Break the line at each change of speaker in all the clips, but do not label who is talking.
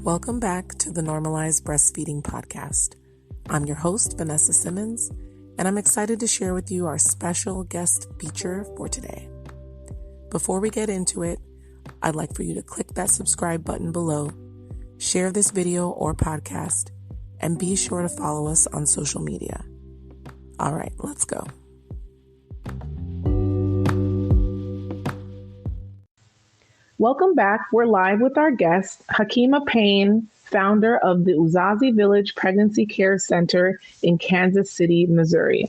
Welcome back to the Normalized Breastfeeding Podcast. I'm your host, Vanessa Simmons, and I'm excited to share with you our special guest feature for today. Before we get into it, I'd like for you to click that subscribe button below, share this video or podcast, and be sure to follow us on social media. All right, let's go. Welcome back. We're live with our guest, Hakima Payne, founder of the Uzazi Village Pregnancy Care Center in Kansas City, Missouri.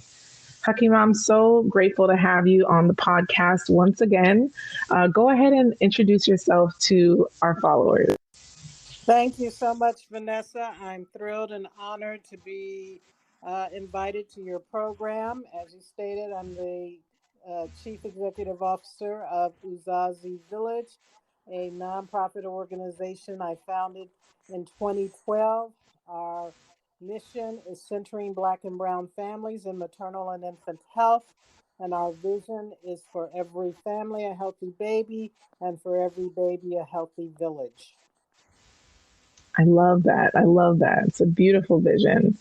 Hakima, I'm so grateful to have you on the podcast once again. Go ahead and introduce yourself to our followers.
Thank you so much, Vanessa. I'm thrilled and honored to be invited to your program. As you stated, I'm the Chief Executive Officer of Uzazi Village, a nonprofit organization I founded in 2012. Our mission is centering Black and Brown families in maternal and infant health, and our vision is for every family a healthy baby, and for every baby a healthy village.
I love that. It's a beautiful vision.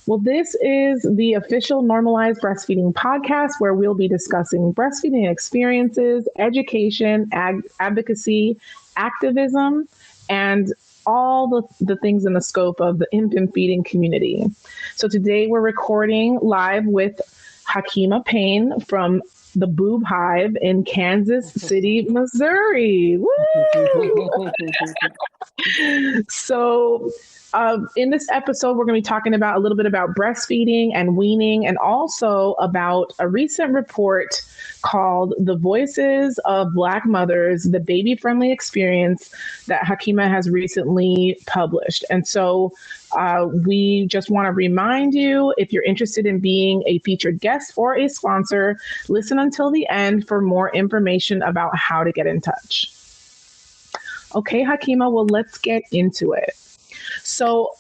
Well, this is the official Normalized Breastfeeding Podcast, where we'll be discussing breastfeeding experiences, education, advocacy, activism, and all the things in the scope of the infant feeding community. So today we're recording live with Hakima Payne from the Boob Hive in Kansas City, Missouri. Woo! So in this episode, we're going to be talking about a little bit about breastfeeding and weaning, and also about a recent report called The Voices of Black Mothers, the Baby-Friendly Experience, that Hakima has recently published. And so we just want to remind you, if you're interested in being a featured guest or a sponsor, listen until the end for more information about how to get in touch. Okay, Hakima, well, let's get into it. So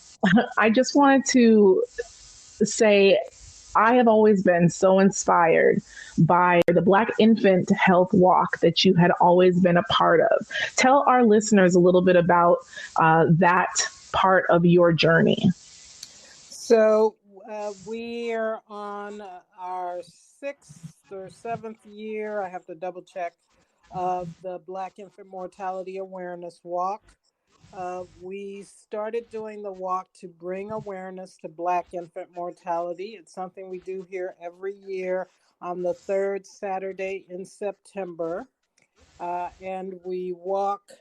I just wanted to say I have always been so inspired by the Black Infant Health Walk that you had always been a part of. Tell our listeners a little bit about that part of your journey.
So we are on our 6th or 7th year, I have to double check, of the Black Infant Mortality Awareness Walk. We started doing the walk to bring awareness to Black infant mortality. It's something we do here every year on the 3rd Saturday in September. And we walk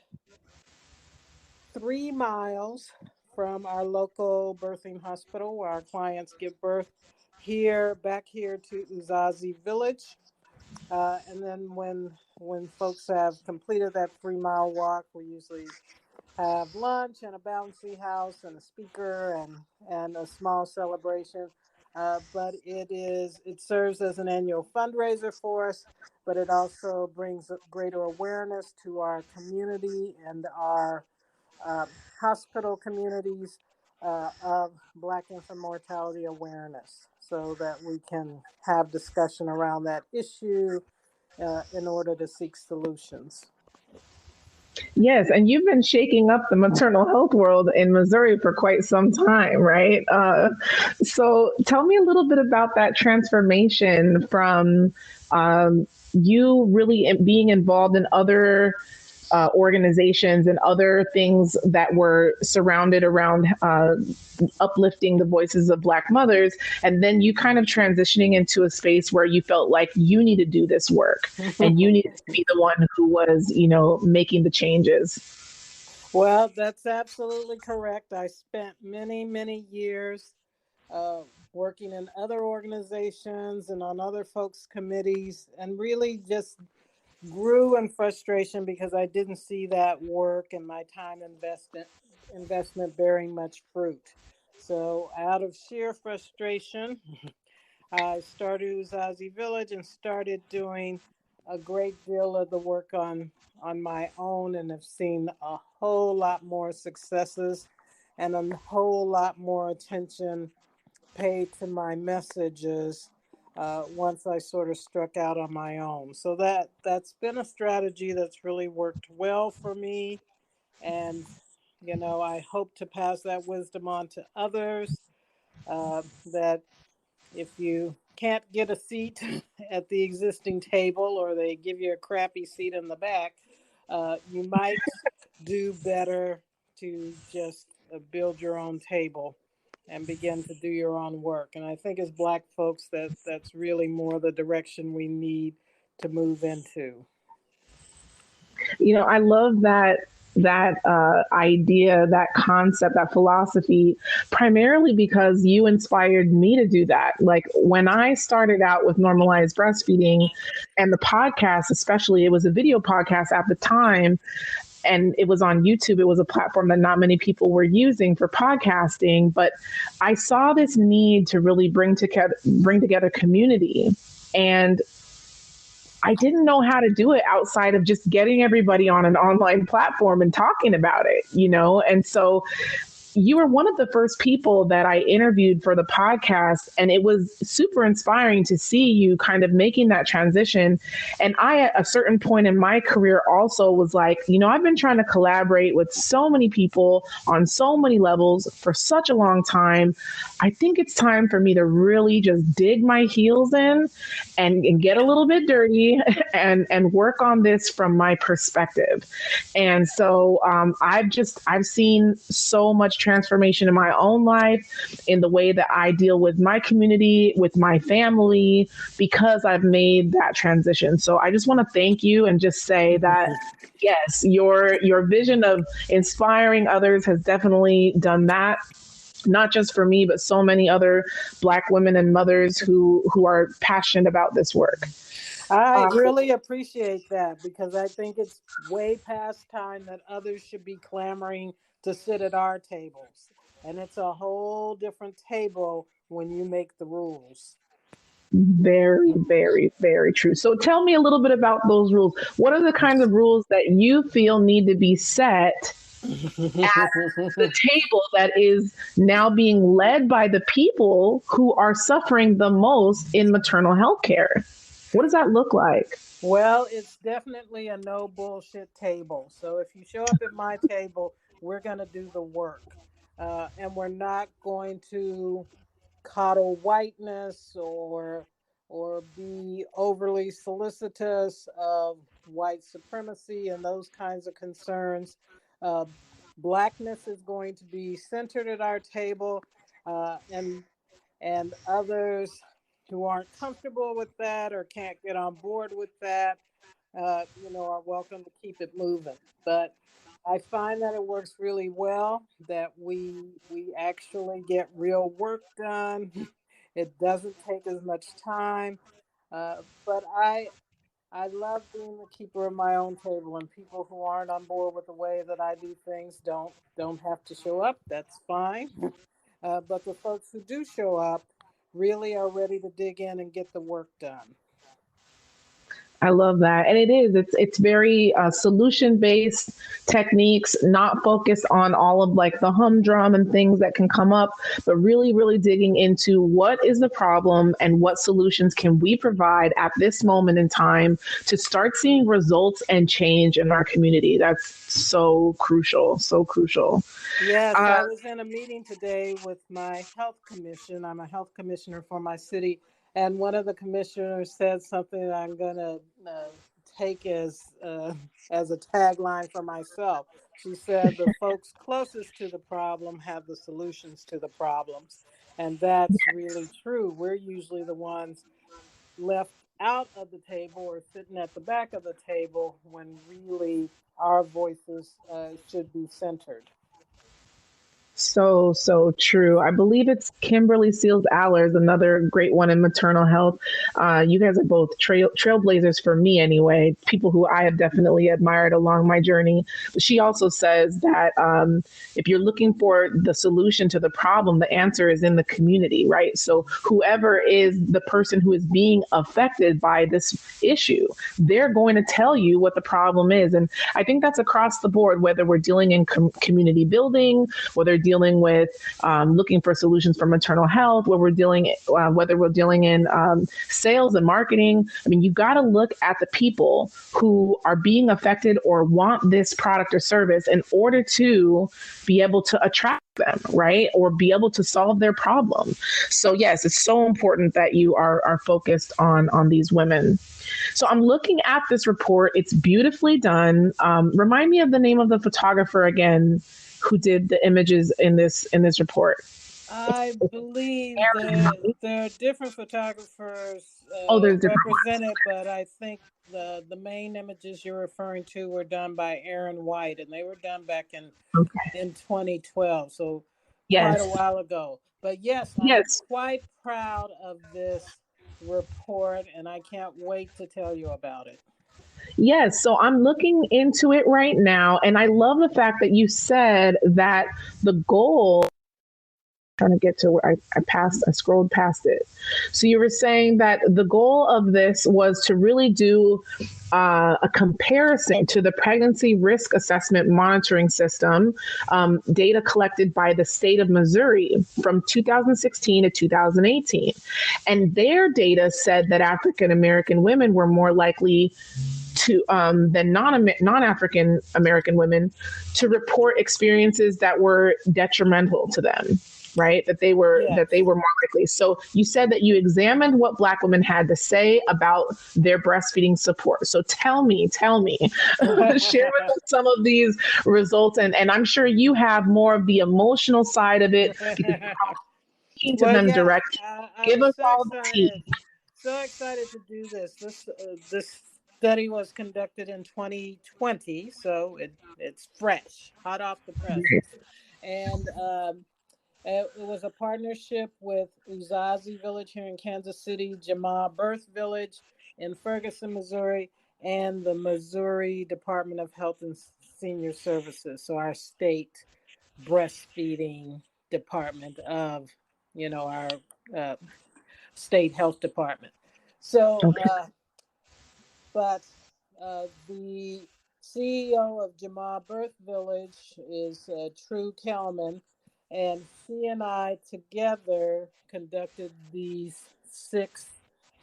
3 miles from our local birthing hospital where our clients give birth back here to Uzazi Village. And then when folks have completed that 3-mile walk, we usually have lunch and a bouncy house and a speaker and a small celebration. But it serves as an annual fundraiser for us, but it also brings greater awareness to our community and our hospital communities of Black infant mortality awareness, so that we can have discussion around that issue in order to seek solutions.
Yes, and you've been shaking up the maternal health world in Missouri for quite some time, right? So tell me a little bit about that transformation from you really being involved in other organizations and other things that were surrounded around uplifting the voices of Black mothers, and then you kind of transitioning into a space where you felt like you need to do this work and you needed to be the one who was, making the changes.
Well, that's absolutely correct. I spent many, many years working in other organizations and on other folks' committees, and really just grew in frustration because I didn't see that work and my time investment bearing much fruit. So out of sheer frustration, I started Uzazi Village and started doing a great deal of the work on my own, and have seen a whole lot more successes and a whole lot more attention paid to my messages once I sort of struck out on my own. So that's been a strategy that's really worked well for me. And I hope to pass that wisdom on to others, that if you can't get a seat at the existing table, or they give you a crappy seat in the back, you might do better to just build your own table and begin to do your own work. And I think as Black folks, that's really more the direction we need to move into.
I love that idea, that concept, that philosophy, primarily because you inspired me to do that. Like when I started out with normalized breastfeeding and the podcast, especially, it was a video podcast at the time, and it was on YouTube. It was a platform that not many people were using for podcasting, but I saw this need to really bring together community. And I didn't know how to do it outside of just getting everybody on an online platform and talking about it, And so you were one of the first people that I interviewed for the podcast, and it was super inspiring to see you kind of making that transition. And I, at a certain point in my career, also was like, I've been trying to collaborate with so many people on so many levels for such a long time. I think it's time for me to really just dig my heels in and get a little bit dirty and work on this from my perspective. And so I've seen so much transformation in my own life, in the way that I deal with my community, with my family, because I've made that transition. So I just want to thank you and just say that, yes, your vision of inspiring others has definitely done that. Not just for me, but so many other Black women and mothers who are passionate about this work.
I really appreciate that, because I think it's way past time that others should be clamoring to sit at our tables. And it's a whole different table when you make the rules.
Very, very, very true. So tell me a little bit about those rules. What are the kinds of rules that you feel need to be set at the table that is now being led by the people who are suffering the most in maternal health care? What does that look like?
Well, it's definitely a no bullshit table. So if you show up at my table, we're going to do the work. And we're not going to coddle whiteness or be overly solicitous of white supremacy and those kinds of concerns. Blackness is going to be centered at our table, and others who aren't comfortable with that or can't get on board with that, are welcome to keep it moving. But I find that it works really well, that we actually get real work done. It doesn't take as much time, but I love being the keeper of my own table, and people who aren't on board with the way that I do things don't have to show up. That's fine. But the folks who do show up really are ready to dig in and get the work done.
I love that. And it's very solution-based techniques, not focused on all of like the humdrum and things that can come up, but really, really digging into what is the problem and what solutions can we provide at this moment in time to start seeing results and change in our community. That's so crucial, so crucial.
Yes, I was in a meeting today with my health commission. I'm a health commissioner for my city. And one of the commissioners said something that I'm going to take as a tagline for myself. She said, the folks closest to the problem have the solutions to the problems. And that's really true. We're usually the ones left out of the table or sitting at the back of the table when really our voices should be centered.
So, so true. I believe it's Kimberly Seals Allers, another great one in maternal health. You guys are both trailblazers for me anyway, people who I have definitely admired along my journey. But she also says that if you're looking for the solution to the problem, the answer is in the community, right? So whoever is the person who is being affected by this issue, they're going to tell you what the problem is. And I think that's across the board, whether we're dealing in community building, whether dealing with looking for solutions for maternal health, where we're dealing, whether we're dealing in sales and marketing. I mean, you got to look at the people who are being affected or want this product or service in order to be able to attract them, right? Or be able to solve their problem. So yes, it's so important that you are focused on these women. So I'm looking at this report. It's beautifully done. Remind me of the name of the photographer again who did the images in this report.
I believe there are different photographers
There's different
represented, but I think the main images you're referring to were done by Aaron White, and they were done back in 2012, so quite a while ago. But yes, I'm quite proud of this report, and I can't wait to tell you about it.
Yes, so I'm looking into it right now, and I love the fact that you said that the goal, trying to get to where I scrolled past it. So you were saying that the goal of this was to really do a comparison to the pregnancy risk assessment monitoring system, data collected by the state of Missouri from 2016 to 2018. And their data said that African American women were more likely to than non-African American women to report experiences that were detrimental to them, right? That they were more likely. So you said that you examined what Black women had to say about their breastfeeding support. So tell me, share with us some of these results, and I'm sure you have more of the emotional side of it because speaking to them directly. Give us all the tea.
So excited to do this. This study was conducted in 2020, so it's fresh, hot off the press, and it was a partnership with Uzazi Village here in Kansas City, Jama Birth Village in Ferguson, Missouri, and the Missouri Department of Health and Senior Services. So our state breastfeeding department of, our state health department. So, but the CEO of Jama Birth Village is True Kelman, and she and I together conducted these 6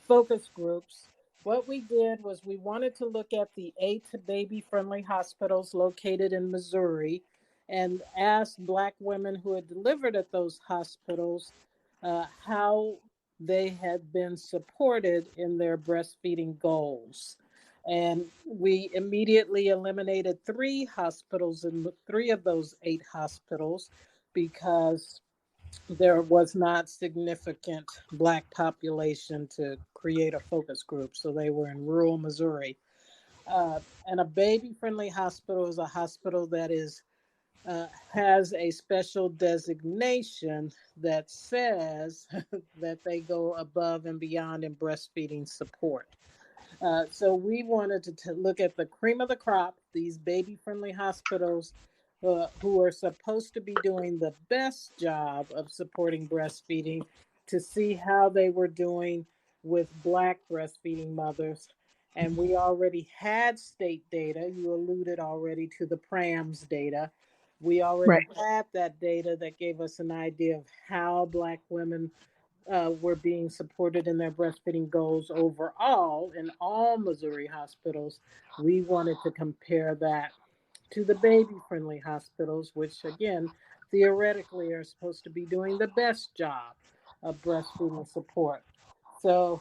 focus groups. What we did was we wanted to look at the 8 baby-friendly hospitals located in Missouri and ask Black women who had delivered at those hospitals how they had been supported in their breastfeeding goals. And we immediately eliminated 3 hospitals in 3 of those 8 hospitals because there was not significant Black population to create a focus group. So they were in rural Missouri. And a baby-friendly hospital is a hospital that has a special designation that says that they go above and beyond in breastfeeding support. So we wanted to look at the cream of the crop, these baby-friendly hospitals who are supposed to be doing the best job of supporting breastfeeding, to see how they were doing with Black breastfeeding mothers. And we already had state data. You alluded already to the PRAMS data. We already had that data that gave us an idea of how Black women were being supported in their breastfeeding goals overall in all Missouri hospitals. We wanted to compare that to the baby-friendly hospitals, which again, theoretically are supposed to be doing the best job of breastfeeding support. So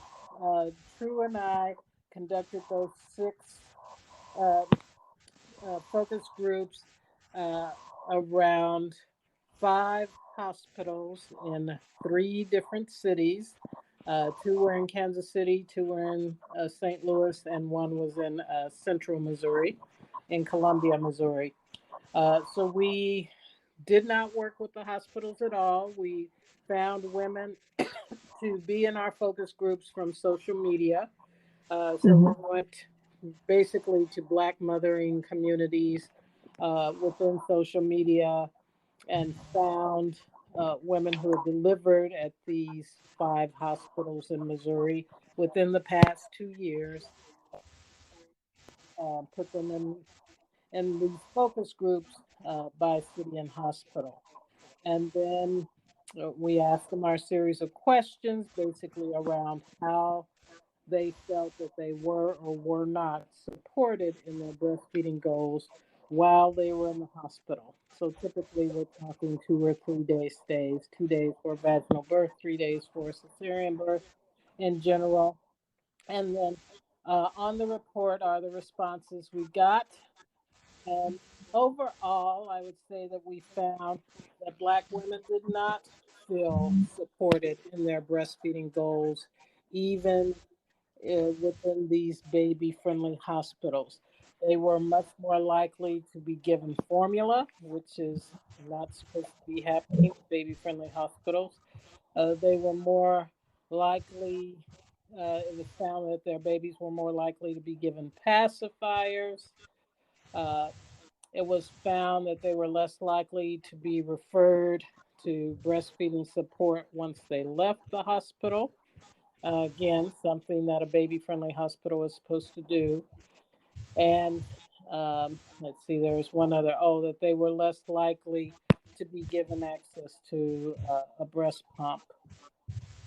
True and I conducted those 6 focus groups around 5 hospitals in 3 different cities. 2 were in Kansas City, 2 were in St. Louis, and 1 was in central Missouri, in Columbia, Missouri. So we did not work with the hospitals at all. We found women to be in our focus groups from social media. So we went basically to Black mothering communities within social media and found women who had delivered at these 5 hospitals in Missouri within the past 2 years, put them in these focus groups by city and hospital. And then we asked them our series of questions, basically around how they felt that they were or were not supported in their breastfeeding goals while they were in the hospital. So typically we're talking 2 or 3 day stays, 2 days for vaginal birth, 3 days for cesarean birth in general. And then on the report are the responses we got. And overall, I would say that we found that Black women did not feel supported in their breastfeeding goals, even within these baby-friendly hospitals. They were much more likely to be given formula, which is not supposed to be happening in baby-friendly hospitals. They were more likely, it was found that their babies were more likely to be given pacifiers. Uh, it was found that they were less likely to be referred to breastfeeding support once they left the hospital. Again, something that a baby-friendly hospital is supposed to do. And let's see, there was one other, that they were less likely to be given access to a breast pump.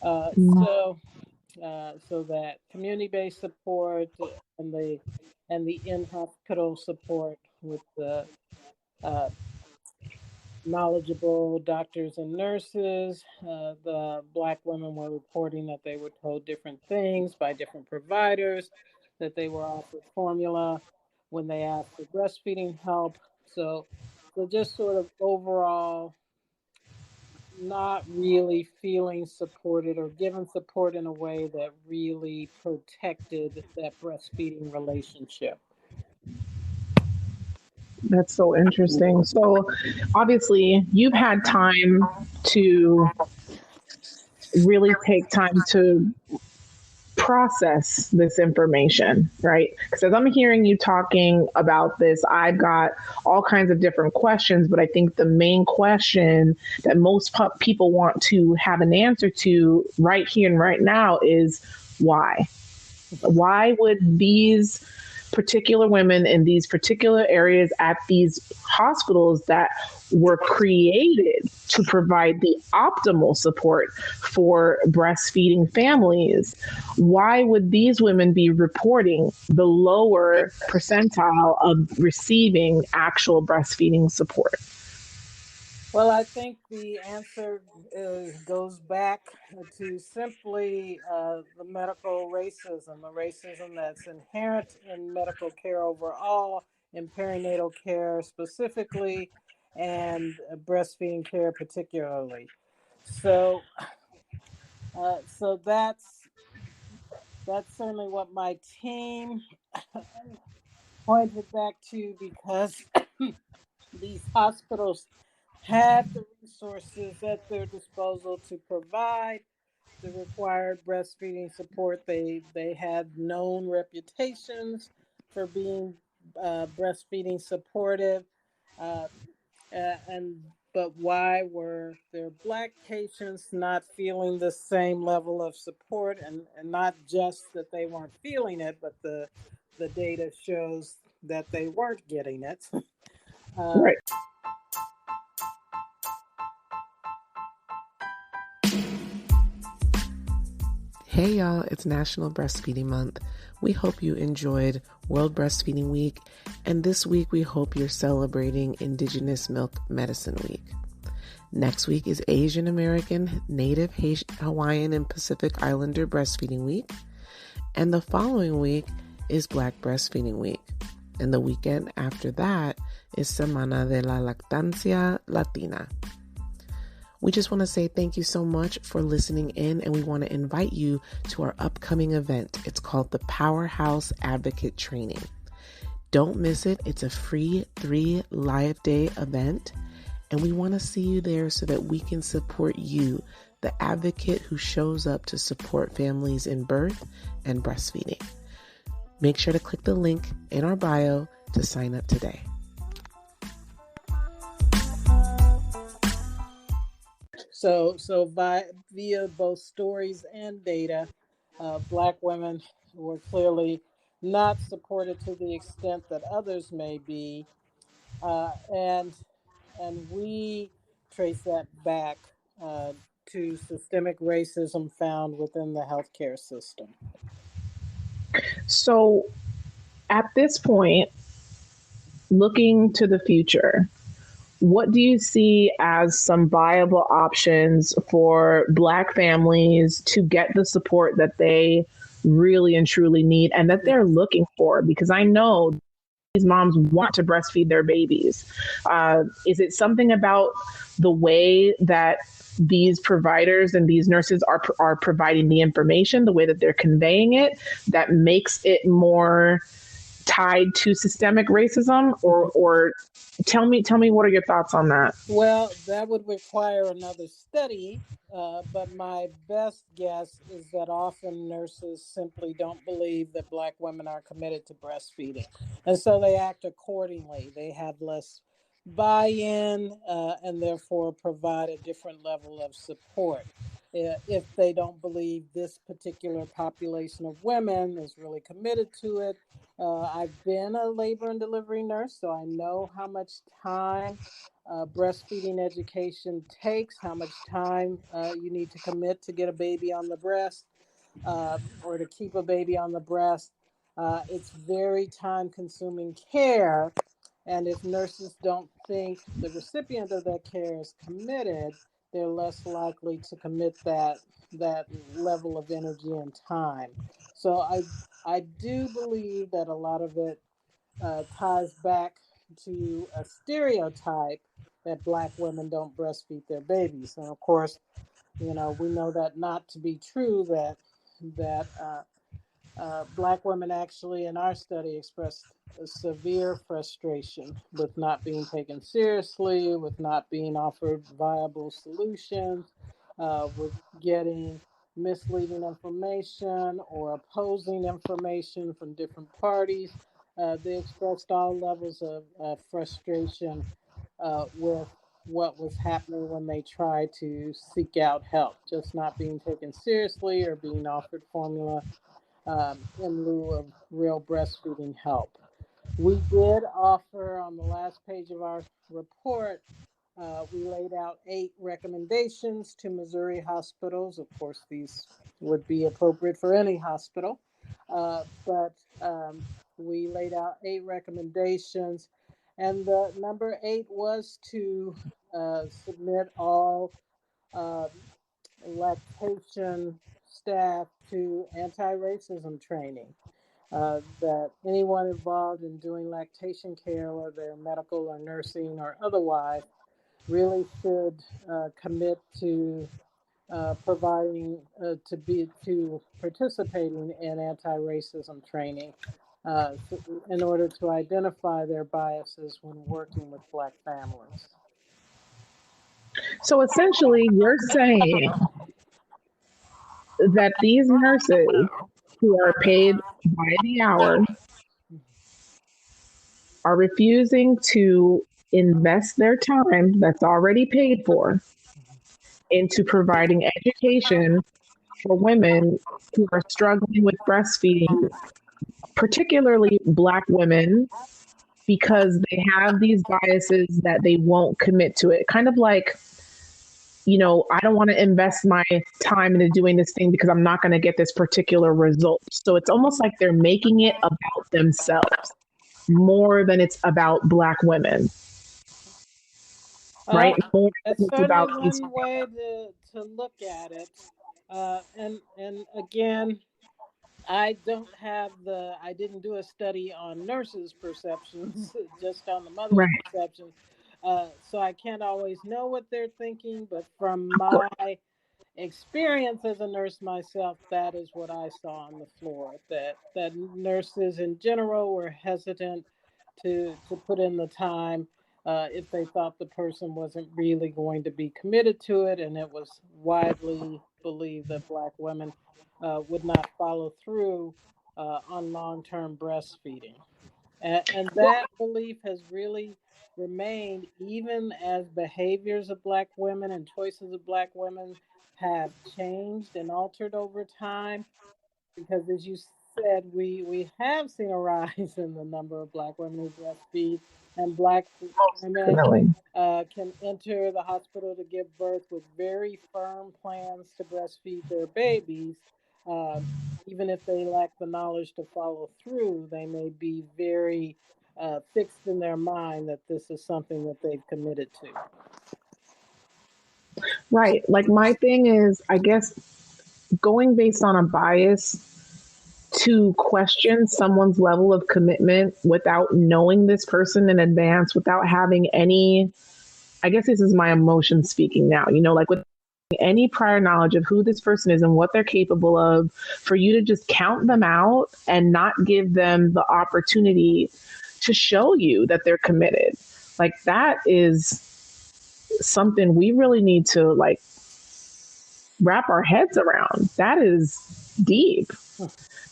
So that community-based support and the in-hospital support with the uh, knowledgeable doctors and nurses. The Black women were reporting that they were told different things by different providers, that they were offered formula when they asked for breastfeeding help. So just sort of overall not really feeling supported or given support in a way that really protected that breastfeeding relationship.
That's so interesting. So, obviously, you've had time to really take time to process this information, right? Because as I'm hearing you talking about this, I've got all kinds of different questions, but I think the main question that most people want to have an answer to right here and right now is why? Why would these particular women in these particular areas at these hospitals that were created to provide the optimal support for breastfeeding families, why would these women be reporting the lower percentile of receiving actual breastfeeding support?
Well, I think the answer goes back to simply the medical racism, the racism that's inherent in medical care overall, in perinatal care specifically, and breastfeeding care particularly. So, so that's certainly what my team pointed back to, because these hospitals had the resources at their disposal to provide the required breastfeeding support. They had known reputations for being breastfeeding supportive, uh, but why were their Black patients not feeling the same level of support? And not just that they weren't feeling it, but the data shows that they weren't getting it.
Right.
Hey y'all, it's National Breastfeeding Month. We hope you enjoyed World Breastfeeding Week, and this week we hope you're celebrating Indigenous Milk Medicine Week. Next week is Asian American, Native, Hawaiian, and Pacific Islander Breastfeeding Week, and the following week is Black Breastfeeding Week, and the weekend after that is Semana de la Lactancia Latina. We just want to say thank you so much for listening in, and we want to invite you to our upcoming event. It's called the Powerhouse Advocate Training. Don't miss it. It's a free 3 live day event, and we want to see you there so that we can support you, the advocate who shows up to support families in birth and breastfeeding. Make sure to click the link in our bio to sign up today.
So via both stories and data, Black women were clearly not supported to the extent that others may be, and we trace that back to systemic racism found within the healthcare system.
So at this point, looking to the future, what do you see as some viable options for Black families to get the support that they really and truly need and that they're looking for? Because I know these moms want to breastfeed their babies. Is it something about the way that these providers and these nurses are providing the information, the way that they're conveying it, that makes it more tied to systemic racism? Or tell me what are your thoughts on that?
Well, that would require another study, but my best guess is that often nurses simply don't believe that Black women are committed to breastfeeding, and so they act accordingly. They have less buy-in and therefore provide a different level of support. If they don't believe this particular population of women is really committed to it. I've been a labor and delivery nurse, so I know how much time breastfeeding education takes, how much time you need to commit to get a baby on the breast or to keep a baby on the breast. It's very time-consuming care, and if nurses don't think the recipient of that care is committed, they're less likely to commit that level of energy and time. So I do believe that a lot of it ties back to a stereotype that Black women don't breastfeed their babies. And of course, we know that not to be true, that Black women actually in our study expressed a severe frustration with not being taken seriously, with not being offered viable solutions, with getting misleading information or opposing information from different parties. They expressed all levels of frustration with what was happening when they tried to seek out help, just not being taken seriously or being offered formula in lieu of real breastfeeding help. We did offer on the last page of our report, we laid out 8 recommendations to Missouri hospitals. Of course, these would be appropriate for any hospital, but we laid out 8 recommendations. And the number 8 was to submit all lactation staff to anti-racism training. That anyone involved in doing lactation care, whether they're medical or nursing or otherwise, really should commit to participating in anti-racism training in order to identify their biases when working with Black families.
So essentially, you're saying that these nurses who are paid by the hour are refusing to invest their time that's already paid for into providing education for women who are struggling with breastfeeding, particularly Black women, because they have these biases that they won't commit to it. Kind of like, I don't want to invest my time into doing this thing because I'm not going to get this particular result. So it's almost like they're making it about themselves more than it's about Black women, right? More than
That's
it's about
certainly
these.
one way to look at it. And again, I didn't do a study on nurses' perceptions, just on the mother's
Right.
perception. So I can't always know what they're thinking, but from
Of course.
my experience as a nurse myself, that is what I saw on the floor, that nurses in general were hesitant to put in the time if they thought the person wasn't really going to be committed to it, and it was widely believed that Black women would not follow through on long-term breastfeeding. And that belief has really remained even as behaviors of Black women and choices of Black women have changed and altered over time. Because as you said, we have seen a rise in the number of Black women who breastfeed, and Black women
Definitely.
can enter the hospital to give birth with very firm plans to breastfeed their babies. Um, Even if they lack the knowledge to follow through, they may be very fixed in their mind that this is something that they've committed to.
Right. Like my thing is, I guess, going based on a bias to question someone's level of commitment without knowing this person in advance, without having any, I guess this is my emotion speaking now, like with any prior knowledge of who this person is and what they're capable of, for you to just count them out and not give them the opportunity to show you that they're committed. Like that is something we really need to like wrap our heads around. That is deep.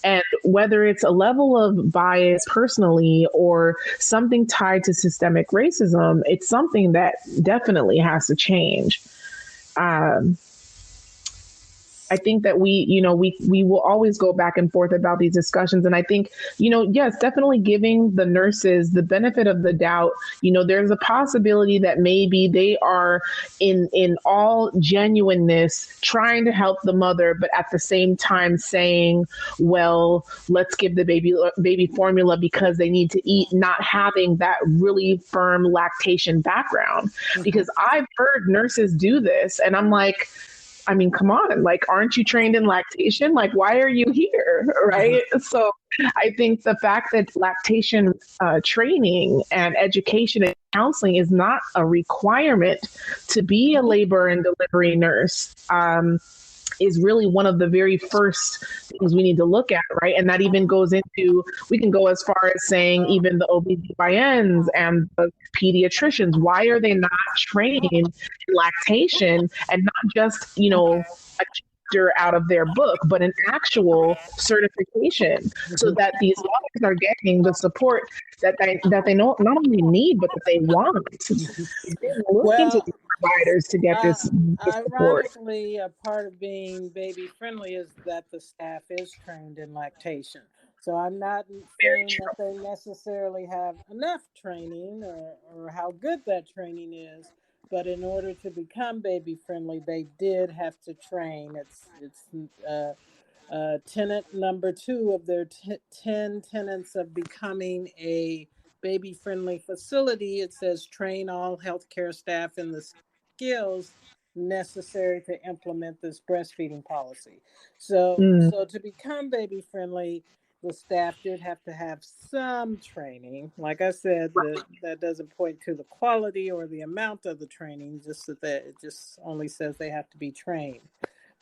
And whether it's a level of bias personally or something tied to systemic racism, it's something that definitely has to change. Um, I think that we will always go back and forth about these discussions. And I think, yes, definitely giving the nurses the benefit of the doubt. There's a possibility that maybe they are in all genuineness trying to help the mother, but at the same time saying, well, let's give the baby formula because they need to eat, not having that really firm lactation background. Because I've heard nurses do this and I'm like, I mean, come on, like, aren't you trained in lactation? Like, why are you here? Right. So I think the fact that lactation training and education and counseling is not a requirement to be a labor and delivery nurse is really one of the very first things we need to look at, right? And that even goes into, we can go as far as saying even the OBGYNs and the pediatricians, why are they not trained in lactation and not just, a chapter out of their book, but an actual certification so that these mothers are getting the support that they not only need, but that they want. Look into these providers to get this support.
Ironically, a part of being baby friendly is that the staff is trained in lactation. So I'm not saying that they necessarily have enough training or how good that training is, but in order to become baby friendly, they did have to train. It's tenet number 2 of their 10 tenets of becoming a baby friendly facility. It says train all healthcare staff in the skills necessary to implement this breastfeeding policy. So to become baby friendly, the staff did have to have some training. Like I said, that doesn't point to the quality or the amount of the training, just that it just only says they have to be trained.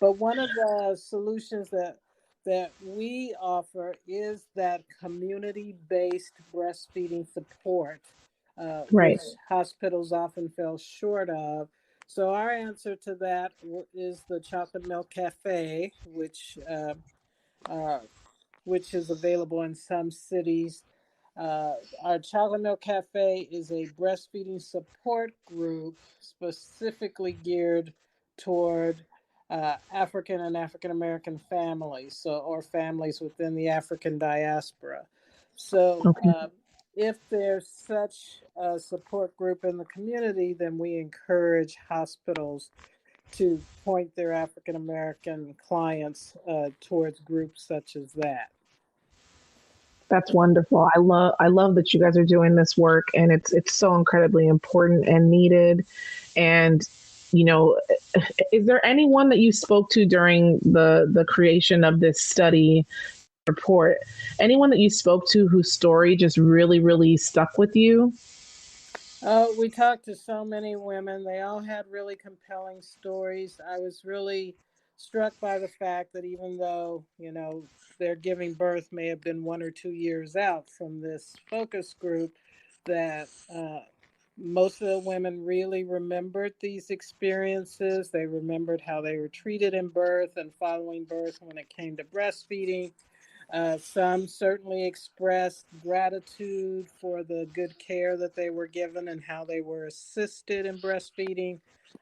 But one of the solutions that we offer is that community-based breastfeeding support, which hospitals often fell short of. So our answer to that is the Chocolate Milk Cafe, which is available in some cities. Our Chocolate Milk Cafe is a breastfeeding support group specifically geared toward African and African American families, or families within the African diaspora. So if there's such a support group in the community, then we encourage hospitals to point their African American clients towards groups such as that.
That's wonderful. I love that you guys are doing this work, and it's so incredibly important and needed. And is there anyone that you spoke to during the creation of this study report? Anyone that you spoke to whose story just really, really stuck with you?
We talked to so many women. They all had really compelling stories. I was really struck by the fact that even though, their giving birth may have been 1 or 2 years out from this focus group, that most of the women really remembered these experiences. They remembered how they were treated in birth and following birth when it came to breastfeeding. Some certainly expressed gratitude for the good care that they were given and how they were assisted in breastfeeding.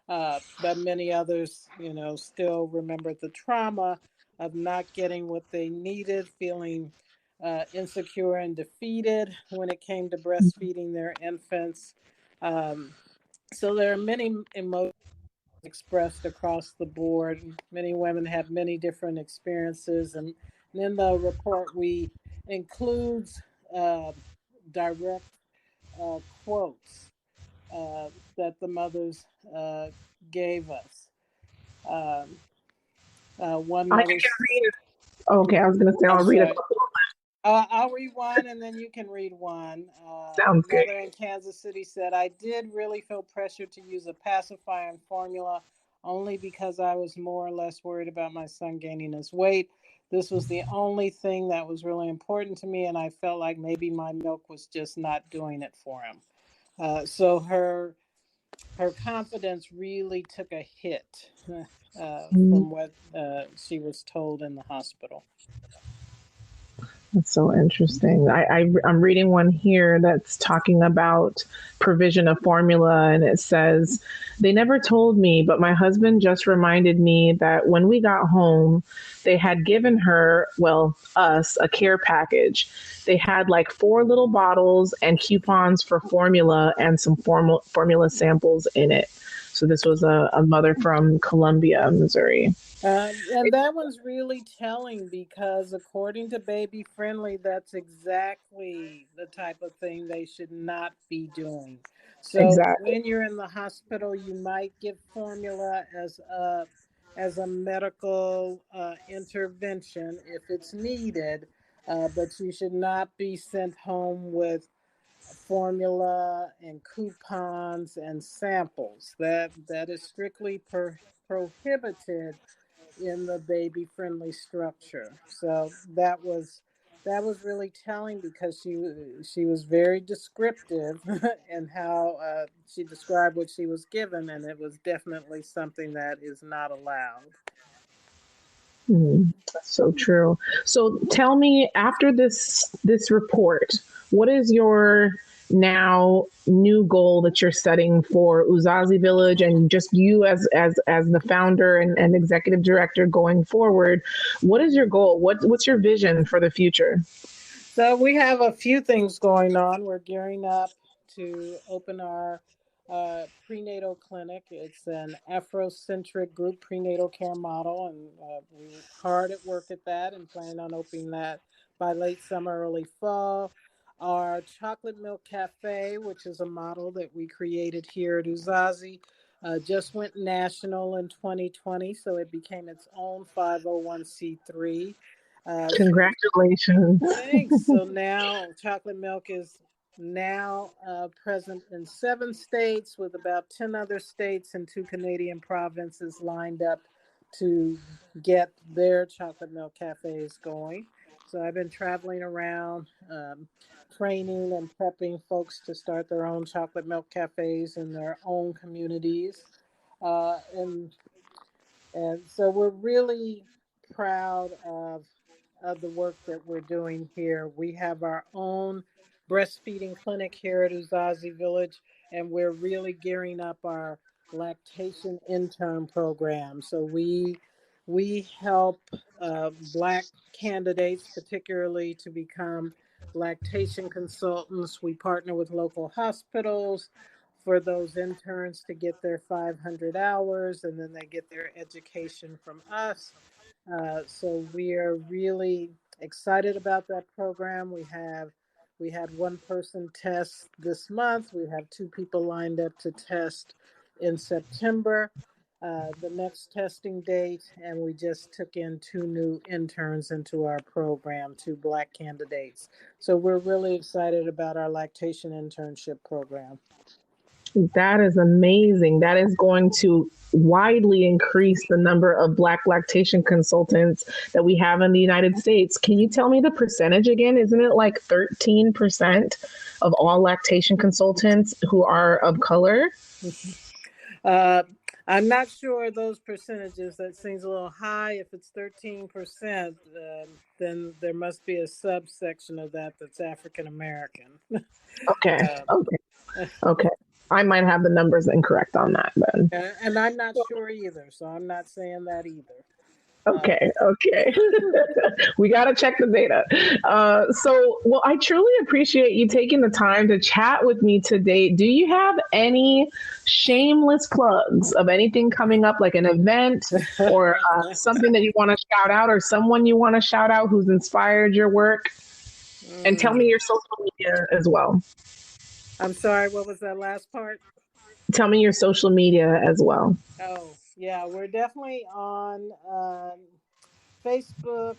But many others, still remembered the trauma of not getting what they needed, feeling insecure and defeated when it came to breastfeeding their infants. So there are many emotions expressed across the board. Many women have many different experiences, and in the report we includes direct quotes that the mothers gave us. One
I
mother.
can read it. Okay, I was going to say I'll read a couple.
I'll read one and then you can read one.
Sounds good.
Mother in Kansas City said, I did really feel pressure to use a pacifier and formula only because I was more or less worried about my son gaining his weight. This was the only thing that was really important to me, and I felt like maybe my milk was just not doing it for him. So her confidence really took a hit from what she was told in the hospital.
That's so interesting. I'm reading one here that's talking about provision of formula, and it says, they never told me, but my husband just reminded me that when we got home, they had given her, well, us, a care package. They had like 4 little bottles and coupons for formula and some formula samples in it. So this was a mother from Columbia, Missouri.
And that was really telling because according to Baby Friendly, that's exactly the type of thing they should not be doing. So
exactly.
When you're in the hospital, you might give formula as a medical intervention if it's needed, but you should not be sent home with formula and coupons and samples. That is strictly prohibited in the Baby Friendly structure. So that was really telling because she was very descriptive in how she described what she was given, and it was definitely something that is not allowed.
That's so true. So tell me, after this report, what is your now new goal that you're setting for Uzazi Village and just you as the founder and executive director going forward? What is your goal? What's your vision for the future?
So we have a few things going on. We're gearing up to open our prenatal clinic. It's an Afrocentric group prenatal care model, and we're hard at work at that and planning on opening that by late summer, early fall. Our chocolate milk cafe, which is a model that we created here at Uzazi, just went national in 2020, so it became its own 501c3.
Congratulations.
Thanks. So now chocolate milk is now present in 7 states with about 10 other states and 2 Canadian provinces lined up to get their chocolate milk cafes going. So I've been traveling around, training and prepping folks to start their own chocolate milk cafes in their own communities. And so we're really proud of the work that we're doing here. We have our own breastfeeding clinic here at Uzazi Village, and we're really gearing up our lactation intern program. So we help Black candidates, particularly to become lactation consultants. We partner with local hospitals for those interns to get their 500 hours, and then they get their education from us. So we are really excited about that program. We had 1 person test this month. We have 2 people lined up to test in September, the next testing date, and we just took in 2 new interns into our program, 2 Black candidates. So we're really excited about our lactation internship program.
That is amazing. That is going to widely increase the number of Black lactation consultants that we have in the United States. Can you tell me the percentage again? Isn't it like 13% of all lactation consultants who are of color?
I'm not sure those percentages. That seems a little high. If it's 13%, then there must be a subsection of that that's African American.
Okay. I might have the numbers incorrect on that then.
And I'm not sure either, so I'm not saying that either.
Okay. We got to check the data. Well, I truly appreciate you taking the time to chat with me today. Do you have any shameless plugs of anything coming up, like an event or something that you want to shout out, or someone you want to shout out who's inspired your work? And tell me your social media as well.
I'm sorry, what was that last part?
Tell me your social media as well.
Oh, yeah, we're definitely on Facebook,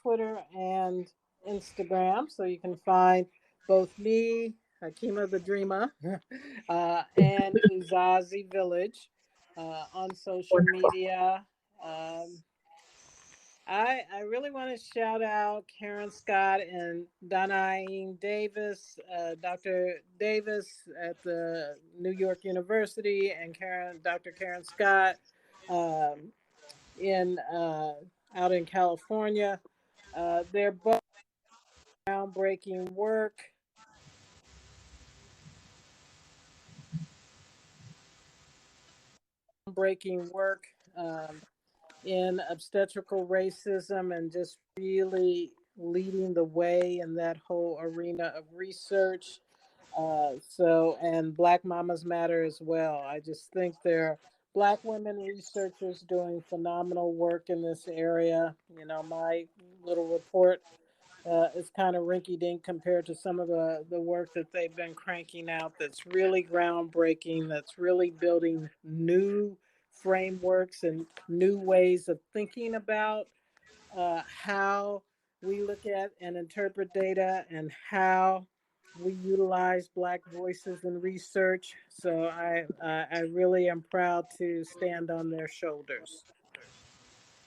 Twitter, and Instagram. So you can find both me, Hakima the Dreamer, and Uzazi Village on social media. I really want to shout out Karen Scott and Donine Davis, Dr. Davis at the New York University, and Dr. Karen Scott in out in California. They're both groundbreaking work. In obstetrical racism, and just really leading the way in that whole arena of research. And Black Mamas Matter as well. I just think there are Black women researchers doing phenomenal work in this area. You know, my little report is kind of rinky-dink compared to some of the work that they've been cranking out that's really groundbreaking, that's really building new frameworks and new ways of thinking about how we look at and interpret data and how we utilize Black voices in research. So I really am proud to stand on their shoulders.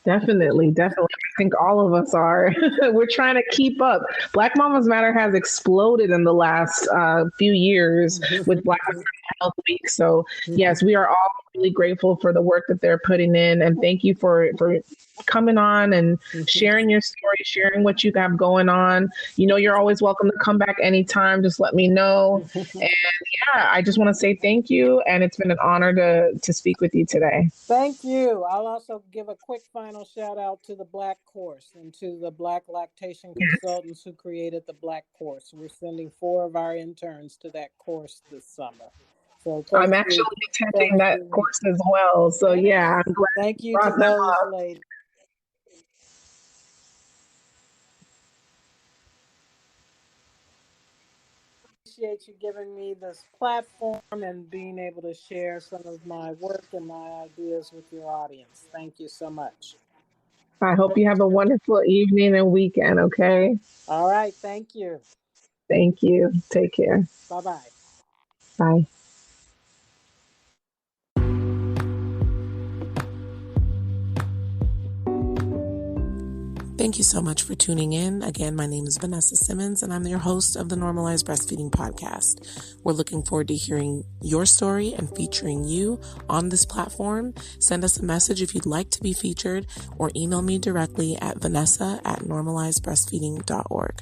Definitely. I think all of us are. We're trying to keep up. Black Mamas Matter has exploded in the last few years with Black Mental Health Week. So yes, we are all really grateful for the work that they're putting in, and thank you for coming on and sharing your story, sharing what you have going on. You know, you're always welcome to come back anytime. Just let me know. And yeah, I just want to say thank you, and it's been an honor to speak with you today.
Thank you. I'll also give a quick final shout out to the Black Course and to the Black lactation consultants who created the Black Course. We're sending 4 of our interns to that course this summer. So
I'm actually attending that course as well. So yeah, I'm glad.
Thank you to those ladies. Appreciate you giving me this platform and being able to share some of my work and my ideas with your audience. Thank you so much.
I hope you have a wonderful evening and weekend, okay?
All right. Thank you.
Thank you. Take care.
Bye-bye.
Bye.
Thank you so much for tuning in. Again, my name is Vanessa Simmons, and I'm your host of the Normalized Breastfeeding Podcast. We're looking forward to hearing your story and featuring you on this platform. Send us a message if you'd like to be featured, or email me directly at vanessa@normalizedbreastfeeding.org.